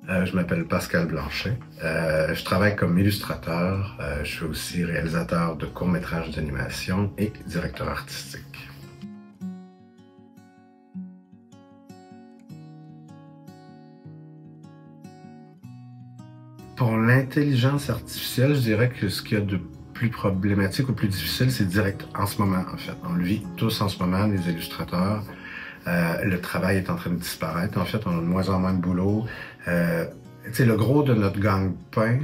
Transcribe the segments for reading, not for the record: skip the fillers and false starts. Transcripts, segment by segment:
Je m'appelle Pascal Blanchet. Je travaille comme illustrateur. Je suis aussi réalisateur de courts-métrages d'animation et directeur artistique. Pour l'intelligence artificielle, je dirais que ce qu'il y a de plus problématique ou plus difficile, c'est direct en ce moment, en fait. On le vit tous en ce moment, les illustrateurs. Le travail est en train de disparaître. En fait, on a de moins en moins de boulot. Le gros de notre gagne-pain,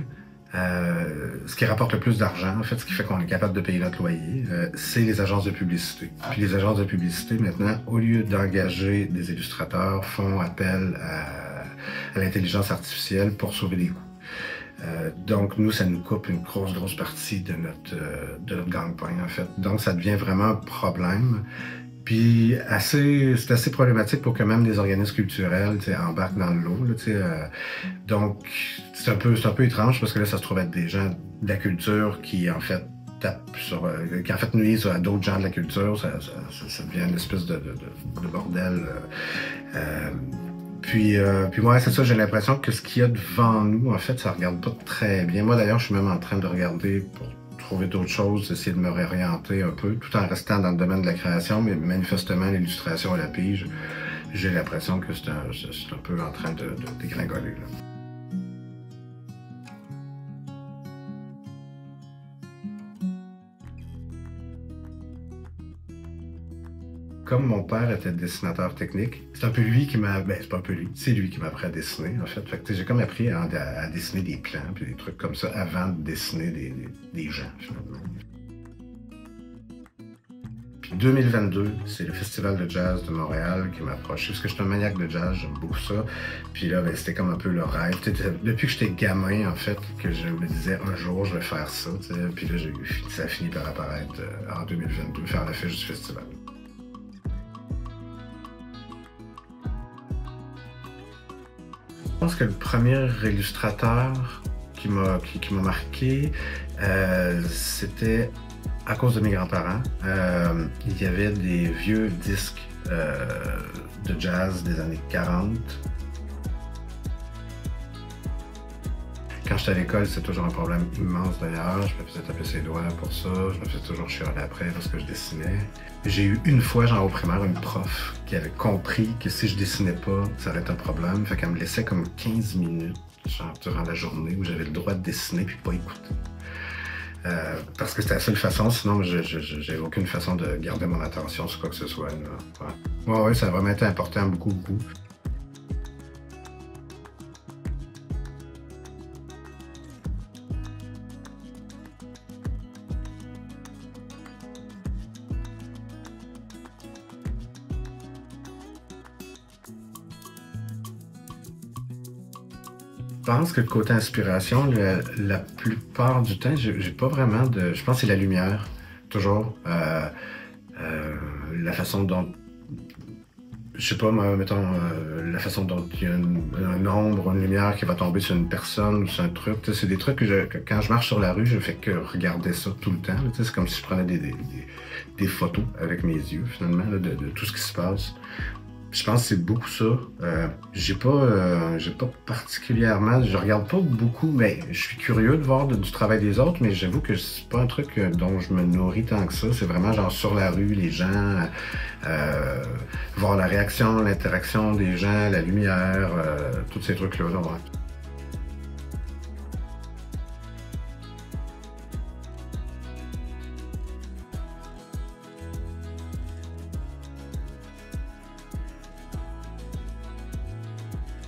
ce qui rapporte le plus d'argent, en fait, ce qui fait qu'on est capable de payer notre loyer, c'est les agences de publicité. Puis les agences de publicité, maintenant, au lieu d'engager des illustrateurs, font appel à l'intelligence artificielle pour sauver des coûts. Donc, nous, ça nous coupe une grosse partie de notre gagne-pain, en fait. Donc, ça devient vraiment un problème. Puis c'est assez problématique pour que même des organismes culturels embarquent dans le lot. Donc, c'est un peu étrange parce que là, ça se trouve être des gens de la culture qui, en fait, qui en fait nuisent à d'autres gens de la culture. Ça devient une espèce de bordel. Puis moi, c'est ça, j'ai l'impression que ce qu'il y a devant nous, en fait, ça regarde pas très bien. Moi, d'ailleurs, je suis même en train de regarder pour trouver d'autres choses, essayer de me réorienter un peu, tout en restant dans le domaine de la création, mais manifestement, l'illustration à la pige, j'ai l'impression que c'est un peu en train de dégringoler, là. Comme mon père était dessinateur technique, c'est un peu lui qui m'a... Ben, c'est pas un peu lui, c'est lui qui m'a appris à dessiner, en fait. Fait que j'ai comme appris à dessiner des plans, puis des trucs comme ça, avant de dessiner des gens, finalement. Puis 2022, c'est le Festival de jazz de Montréal qui m'a approché, parce que je suis un maniaque de jazz, j'aime beaucoup ça. Puis là, ben, c'était comme un peu le rêve. Depuis que j'étais gamin, en fait, que je me disais un jour, je vais faire ça. Puis là, ça a fini par apparaître en 2022, faire l'affiche du festival. Je pense que le premier illustrateur qui m'a marqué, c'était à cause de mes grands-parents. Il y avait des vieux disques de jazz des années 40. Quand j'étais à l'école, c'était toujours un problème immense d'ailleurs. Je me faisais taper ses doigts pour ça. Je me faisais toujours chialer après parce que je dessinais. J'ai eu une fois, genre au primaire, une prof qui avait compris que si je dessinais pas, ça allait être un problème. Fait qu'elle me laissait comme 15 minutes, genre durant la journée, où j'avais le droit de dessiner puis pas écouter. Parce que c'était la seule façon, sinon j'avais aucune façon de garder mon attention sur quoi que ce soit. Là. Ouais, ça a vraiment été important, beaucoup. Je pense que le côté inspiration, la plupart du temps, j'ai pas vraiment de... Je pense que c'est la lumière, toujours. La façon dont... Je sais pas, mettons, la façon dont il y a une ombre, une lumière qui va tomber sur une personne ou sur un truc. C'est des trucs que quand je marche sur la rue, je fais que regarder ça tout le temps. C'est comme si je prenais des photos avec mes yeux, finalement, là, de tout ce qui se passe. Je pense que c'est beaucoup ça. J'ai pas particulièrement, je regarde pas beaucoup, mais je suis curieux de voir du travail des autres, mais j'avoue que c'est pas un truc dont je me nourris tant que ça. C'est vraiment genre sur la rue, les gens, voir la réaction, l'interaction des gens, la lumière, tous ces trucs-là. Là, ouais.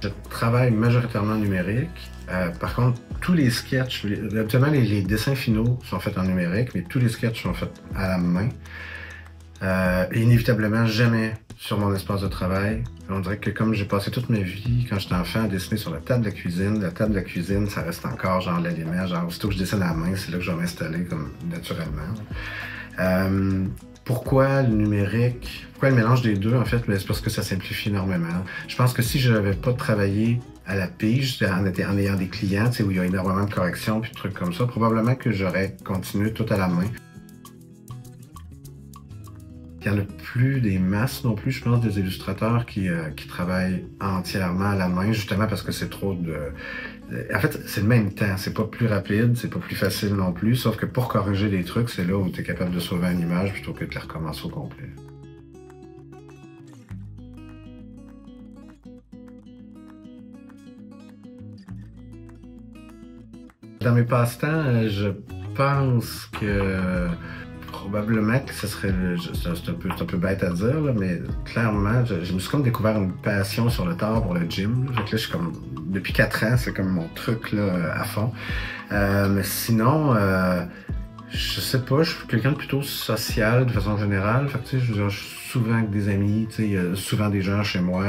Je travaille majoritairement en numérique. Par contre, tous les sketchs, habituellement les dessins finaux sont faits en numérique, mais tous les sketchs sont faits à la main. Et inévitablement, jamais sur mon espace de travail. On dirait que comme j'ai passé toute ma vie, quand j'étais enfant, à dessiner sur la table de la cuisine, ça reste encore genre l'aliment, genre aussitôt que je dessine à la main, c'est là que je vais m'installer comme naturellement. Pourquoi le numérique? Pourquoi le mélange des deux, en fait? C'est parce que ça simplifie énormément. Je pense que si je n'avais pas travaillé à la pige, en ayant des clients, où il y a énormément de corrections puis de trucs comme ça, probablement que j'aurais continué tout à la main. Il n'y en a plus des masses non plus, je pense, des illustrateurs qui travaillent entièrement à la main, justement parce que c'est trop de... En fait, c'est le même temps, c'est pas plus rapide, c'est pas plus facile non plus, sauf que pour corriger les trucs, c'est là où tu es capable de sauver une image plutôt que de la recommencer au complet. Dans mes passe-temps, je pense que probablement que ce serait, c'est un peu bête à dire, là, mais clairement, je me suis comme découvert une passion sur le tard pour le gym. Fait que là, je suis comme, depuis 4 ans, c'est comme mon truc là, à fond. Mais sinon, je sais pas, je suis quelqu'un de plutôt social de façon générale. Fait que, tu sais, je suis souvent avec des amis, tu sais, il y a souvent des gens chez moi.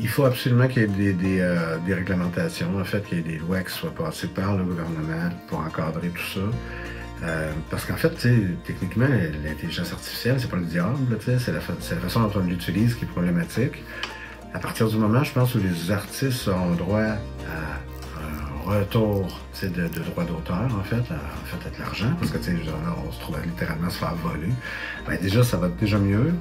Il faut absolument qu'il y ait des réglementations, en fait, qu'il y ait des lois qui soient passées par le gouvernement pour encadrer tout ça. Parce qu'en fait, tu sais, techniquement, l'intelligence artificielle, c'est pas le diable, tu sais, c'est la façon dont on l'utilise qui est problématique. À partir du moment, je pense, où les artistes ont droit à un retour, tu sais, de droits d'auteur, en fait, à de l'argent, parce que, tu sais, là, on se trouve à littéralement se faire voler. Ben, déjà, ça va déjà mieux.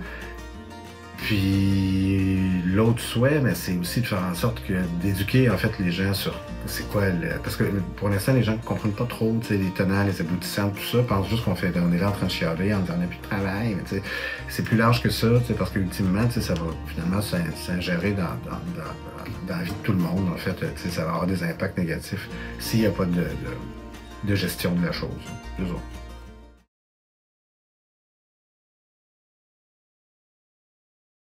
Puis l'autre souhait, mais c'est aussi de faire en sorte que d'éduquer en fait les gens sur c'est quoi parce que pour l'instant les gens ne comprennent pas trop les tenants, les aboutissants, tout ça, pensent juste on est là en train de chialer en disant on n'a plus de travail, mais c'est plus large que ça, parce qu'ultimement ça va finalement s'ingérer dans la vie de tout le monde en fait, ça va avoir des impacts négatifs s'il n'y a pas de gestion de la chose.